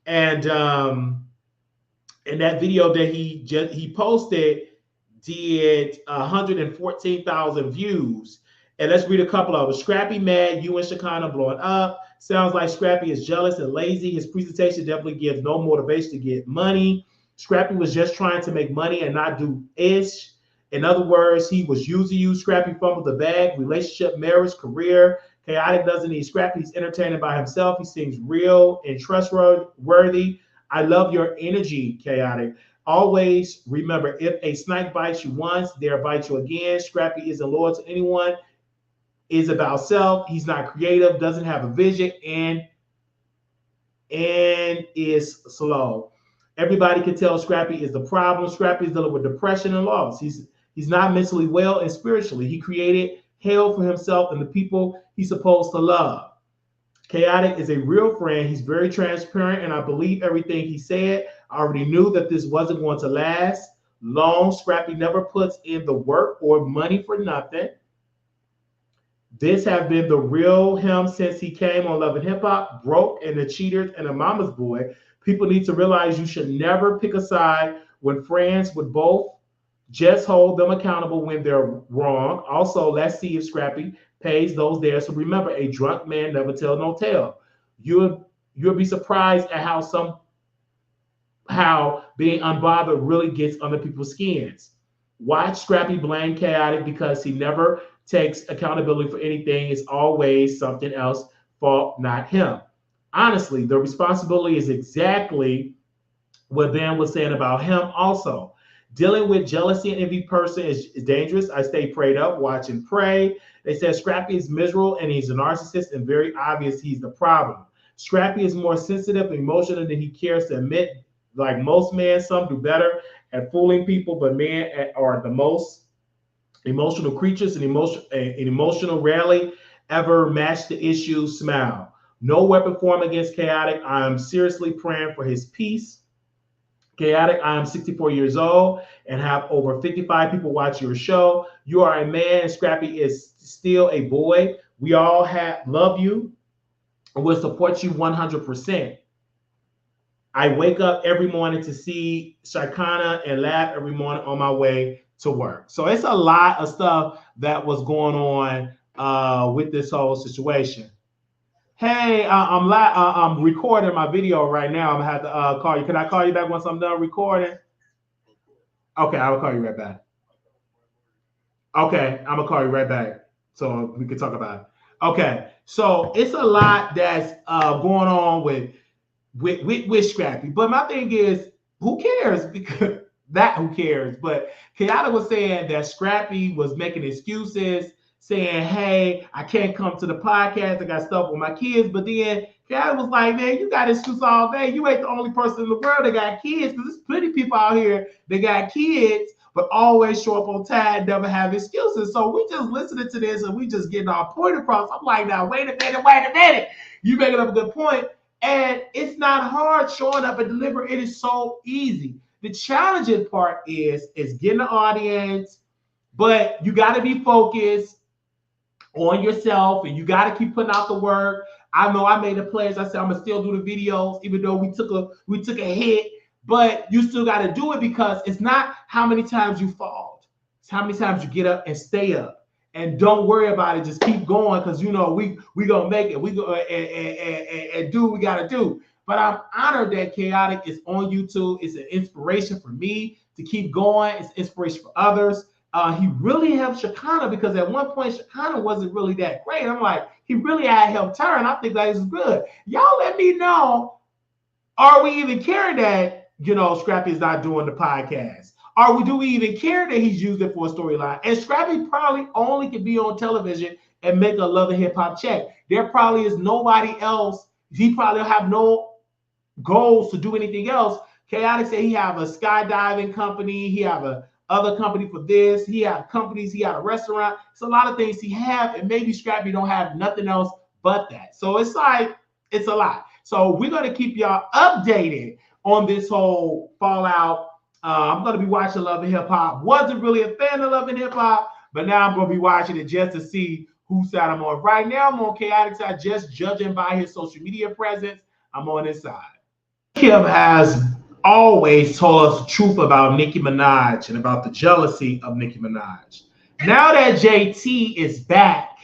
And that video that he posted did 114,000 views. And let's read a couple of them. Scrappy mad, you and Shakana blowing up. Sounds like Scrappy is jealous and lazy. His presentation definitely gives no motivation to get money. Scrappy was just trying to make money and not do ish. In other words, he was using you. Scrappy fumbled the bag. Relationship, marriage, career. Khatic doesn't need Scrappy. He's entertaining by himself. He seems real and trustworthy. I love your energy, Khatic. Always remember, if a snake bites you once, they'll bite you again. Scrappy isn't loyal to anyone. Is about self. He's not creative. Doesn't have a vision, and is slow. Everybody can tell Scrappy is the problem. Scrappy is dealing with depression and loss. He's not mentally well and spiritually. He created hell for himself and the people he's supposed to love. Khatic is a real friend. He's very transparent, and I believe everything he said. I already knew that this wasn't going to last long. Scrappy never puts in the work or money for nothing. This have been the real him since he came on Love and Hip Hop, broke and the cheaters and a mama's boy. People need to realize you should never pick a side when friends would both. Just hold them accountable when they're wrong. Also, let's see if Scrappy pays those there. So remember, a drunk man never tell no tale. You'll be surprised at how being unbothered really gets under people's skins. Watch Scrappy blame Khatic because he never takes accountability for anything. It's always something else's fault, not him. Honestly, the responsibility is exactly what Ben was saying about him also. Dealing with jealousy and envy person is dangerous. I stay prayed up, watch and pray. They said Scrappy is miserable and he's a narcissist, and very obvious he's the problem. Scrappy is more sensitive and emotional than he cares to admit. Like most men, some do better at fooling people, but men are the most emotional creatures, and emotional rarely ever match the issue. Smile. No weapon formed against Khatic. I am seriously praying for his peace. Khatic, I am 64 years old and have over 55 people watch your show. You are a man, and Scrappy is still a boy. We all love you and will support you 100%. I wake up every morning to see Shakana and laugh every morning on my way to work. So it's a lot of stuff that was going on with this whole situation. Hey, I'm recording my video right now. I'm gonna have to call you. Can I call you back once I'm done recording? Okay, I will call you right back. Okay, I'm gonna call you right back so we can talk about it. Okay, so it's a lot that's going on with Scrappy, but my thing is, who cares? Because who cares? But Khatic was saying that Scrappy was making excuses, saying, hey, I can't come to the podcast. I got stuff with my kids. But then Khatic was like, man, you got excuses all day. You ain't the only person in the world that got kids, because there's plenty of people out here that got kids, but always show up on time, never have excuses. So we just listening to this and we just getting our point across. I'm like, now, wait a minute. You making up a good point. And it's not hard showing up and deliver. It is so easy. The challenging part is getting the audience, but you got to be focused on yourself, and you got to keep putting out the work. I know I made a pledge. I said I'm gonna still do the videos, even though we took a hit but you still got to do it because it's not how many times you fall. It's how many times you get up and stay up. And don't worry about it. Just keep going because you know we gonna make it. We go and do what we gotta do. But I'm honored that Khatic is on YouTube. It's an inspiration for me to keep going. It's inspiration for others. He really helped Shekinah because at one point Shekinah wasn't really that great. I'm like, he really had helped her, and I think that is good. Y'all let me know. Are we even caring that Scrappy is not doing the podcast? Do we even care that he's used it for a storyline? And Scrappy probably only can be on television and make a Love and Hip Hop check. There probably is nobody else. He probably have no goals to do anything else. Khatic said he have a skydiving company. He have a other company for this. He have companies. He have a restaurant. It's a lot of things he have, and maybe Scrappy don't have nothing else but that. So it's like it's a lot. So we're gonna keep y'all updated on this whole fallout. I'm gonna be watching Love and Hip Hop. Wasn't really a fan of Love and Hip Hop, but now I'm gonna be watching it just to see whose side I'm on. Right now, I'm on Khatic's side, just judging by his social media presence. I'm on his side. Kim has always told us the truth about Nicki Minaj and about the jealousy of Nicki Minaj. Now that JT is back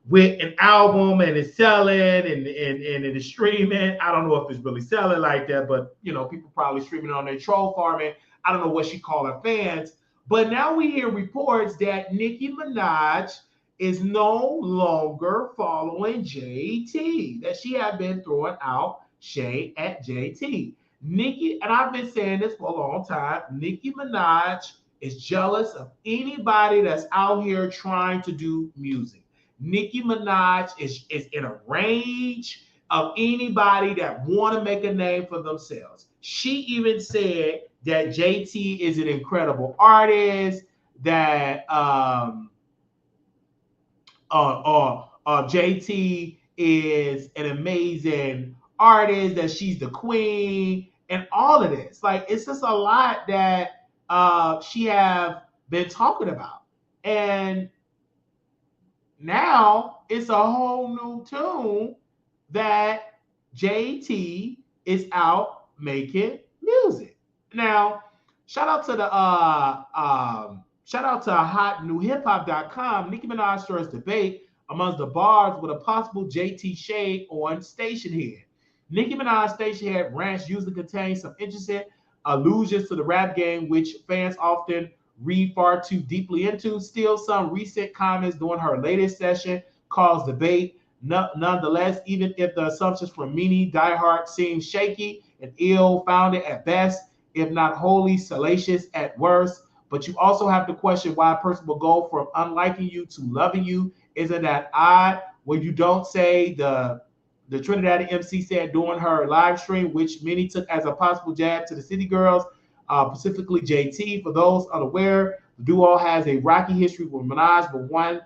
with an album and it's selling and it is streaming, I don't know if it's really selling like that, but people probably streaming on their troll farming. I don't know what she called her fans, but now we hear reports that Nicki Minaj is no longer following JT, that she had been throwing out shade at JT. Nicki, and I've been saying this for a long time, Nicki Minaj is jealous of anybody that's out here trying to do music. Nicki Minaj is in a range of anybody that want to make a name for themselves. She even said that JT is an incredible artist, that JT is an amazing artist, that she's the queen, and all of this. Like, it's just a lot that she have been talking about. And now it's a whole new tune that JT is out making music. Now, shout out to hotnewhiphop.com. Nicki Minaj stirs debate amongst the bars with a possible JT shade on Station Head. Nicki Minaj Station Head rants usually contains some interesting allusions to the rap game, which fans often read far too deeply into. Still, some recent comments during her latest session caused debate. Nonetheless, even if the assumptions from many diehard seem shaky and ill-founded at best, if not wholly salacious at worst, but you also have to question why a person will go from unliking you to loving you. Isn't that odd? When you don't say the Trinidad MC said during her live stream, which many took as a possible jab to the City Girls, specifically JT. For those unaware, the duo has a rocky history with Minaj, but one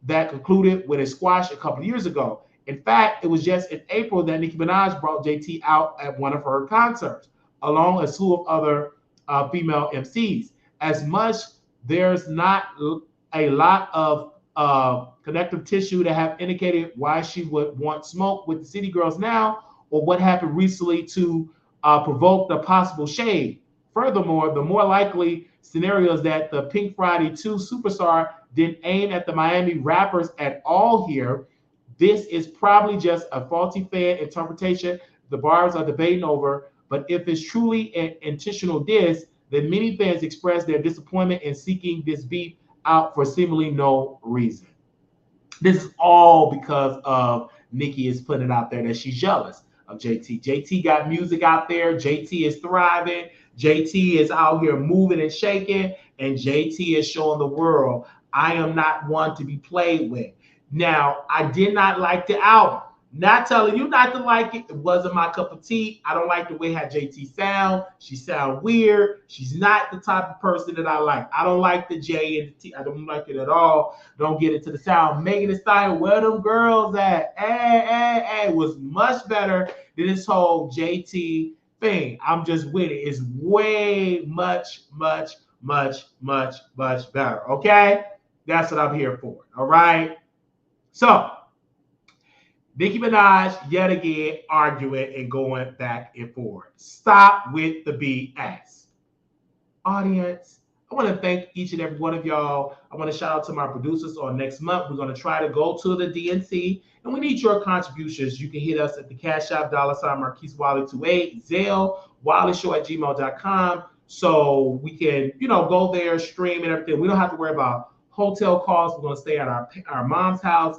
that concluded with a squash a couple of years ago. In fact, it was just in April that Nicki Minaj brought JT out at one of her concerts, along a slew of other female MCs. As much, there's not a lot of connective tissue that have indicated why she would want smoke with the City Girls now, or what happened recently to provoke the possible shade. Furthermore, the more likely scenario is that the Pink Friday 2 superstar didn't aim at the Miami rappers at all here. This is probably just a faulty fan interpretation the bars are debating over, but if it's truly an intentional diss, then many fans express their disappointment in seeking this beef out for seemingly no reason. This is all because of Nicki is putting it out there that she's jealous of JT. JT got music out there. JT is thriving. JT is out here moving and shaking. And JT is showing the world, I am not one to be played with. Now, I did not like the album. Not telling you not to like it. It wasn't my cup of tea. I don't like the way how JT sound. She sound weird. She's not the type of person that I like. I don't like the J and the T. I don't like it at all. Don't get into the sound. Megan Thee Stallion, where them girls at? Hey, was much better than this whole JT thing. I'm just with it. It's way much better. Okay? That's what I'm here for. All right? So, Nicki Minaj, yet again, arguing and going back and forth. Stop with the BS. Audience, I want to thank each and every one of y'all. I want to shout out to my producers on next month. We're going to try to go to the DNC, and we need your contributions. You can hit us at the Cash App, $Marquise Wiley 28, Zelle, WileyShow@gmail.com. So we can, go there, stream and everything. We don't have to worry about hotel costs. We're going to stay at our mom's house.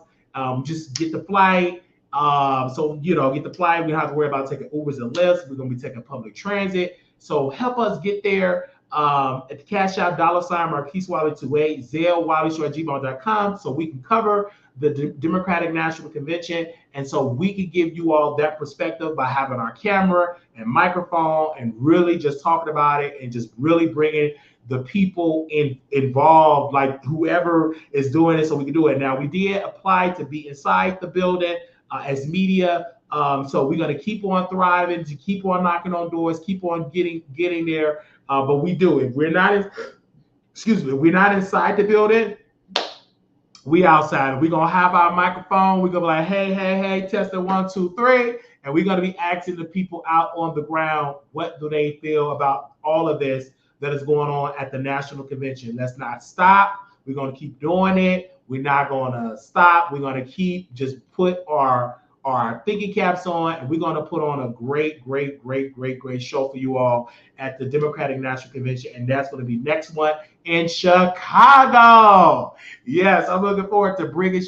Just get the flight. Get the flight. We don't have to worry about taking Ubers and Lyfts. We're going to be taking public transit. So help us get there. At the Cash App, $Marquise Wiley 28, Zelle, WileyShow@gmail.com, so we can cover the Democratic National Convention, and so we can give you all that perspective by having our camera and microphone and really just talking about it and just really bringing the people involved, like whoever is doing it, so we can do it. Now, we did apply to be inside the building as media. So we're going to keep on thriving, to keep on knocking on doors, keep on getting there. But we do it. We're not inside the building. We outside. We're gonna have our microphone. We're gonna be like, hey, testing 1, 2, 3, and we're gonna be asking the people out on the ground, what do they feel about all of this that is going on at the national convention? Let's not stop. We're gonna keep doing it. We're not gonna stop. We're gonna keep just put our thinking caps on, and we're going to put on a great show for you all at the Democratic National Convention, and that's going to be next one in Chicago. Yes, I'm looking forward to bringing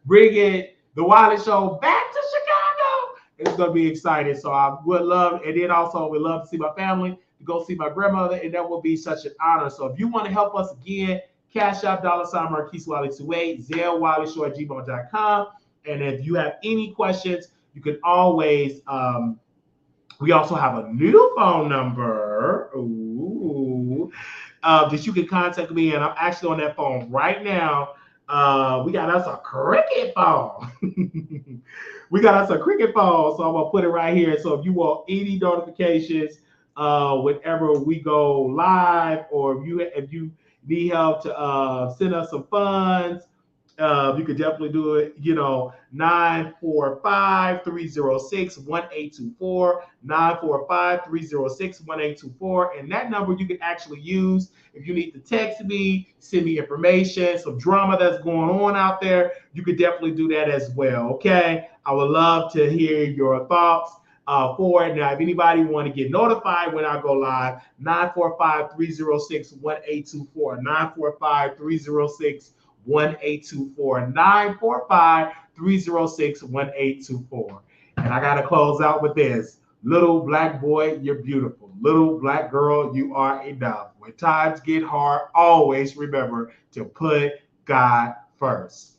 bringing the Wiley Show back to Chicago. It's going to be exciting. So I would love, and then also we'd love to see my family, to go see my grandmother, and that will be such an honor. So if you want to help us again, Cash App, $Marquise Wiley 28, Zelle, WileyShow@gmail.com. And if you have any questions, you can always, we also have a new phone number that you can contact me. And I'm actually on that phone right now. We got us a cricket phone. So I'm going to put it right here. So if you want any notifications whenever we go live, or if you need help to send us some funds, you could definitely do it, 945-306-1824, 945-306-1824. And that number you can actually use if you need to text me, send me information, some drama that's going on out there. You could definitely do that as well. Okay. I would love to hear your thoughts for it. Now, if anybody want to get notified when I go live, 945-306-1824, 945-306-1824, 945-306-1824. And I gotta close out with this. Little black boy, you're beautiful. Little black girl, you are enough. When times get hard, always remember to put God first.